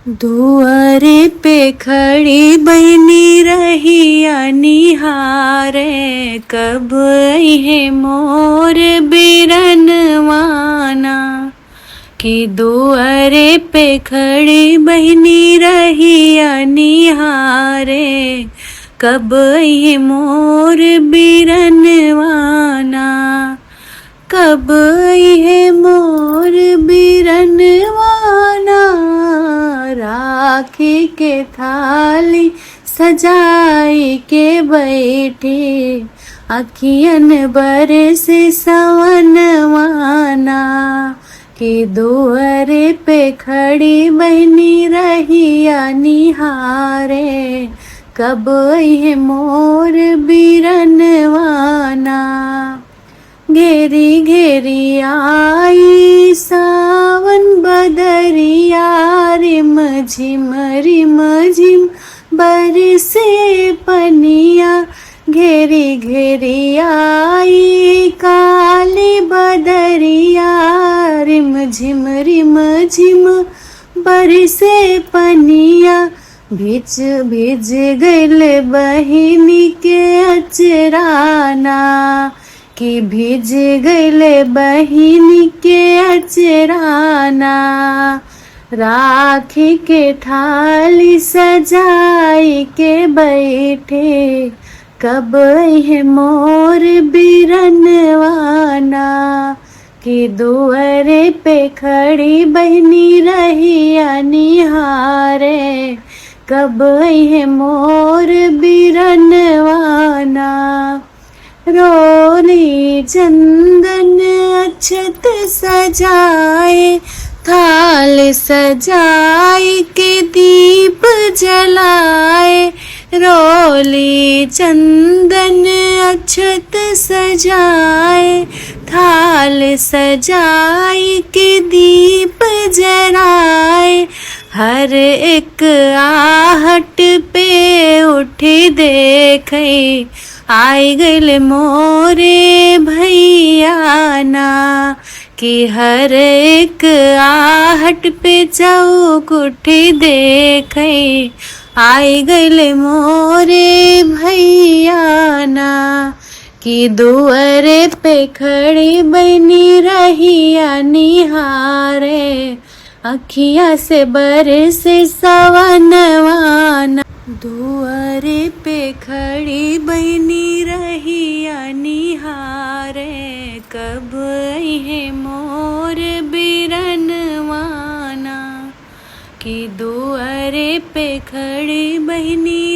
दुआरे पे खड़ी बहनी रही निहारे, कब है मोर बिरनवाना। कि दुआरे पे खड़ी बहनी रही निहारे, कब है मोर बिरनवाना। कब है मोर बिरनवाना। राखी के थाली सजाई के बैठे, अखियन बरसे सवनवाना। कि दुआरे पे खड़ी बहनी रही निहारे, कब है मोर बिरनवाना। घेरी घेरी आई सावन बदरिया, रिम झिम बरसे पनिया। घेरी घेरी आई काली बदरिया, रिम झिम बरसे पनिया। भिज भिज गइल बहिनी के अचराना। कि भिज गइल बहिनी के अचराना। राखी के थाली सजाई के बैठे, कब है मोर बिरनवाना। कि दुआरे पे खड़ी बहनी रही निहारे, कब है मोर बिरनवाना। रोली चंदन अक्षत सजाए, थाल सजाई के दीप जलाए। रोली चंदन अक्षत सजाए, थाल सजाई के दीप जलाए। हर एक आहट पे उठी देखे, आई गइल मोरे भैयाना। कि हर एक आहट पे चौक उठी देखे, आई गइल मोरे भैयाना। कि दुआरे पे खड़ी बहनी रही निहारे, अखिया से बरसे सवनवाना। दुआरे पे खड़ी बहनी रही निहारे, कब है मोर बिरनवाना। कि दुआरे पे खड़ी बहनी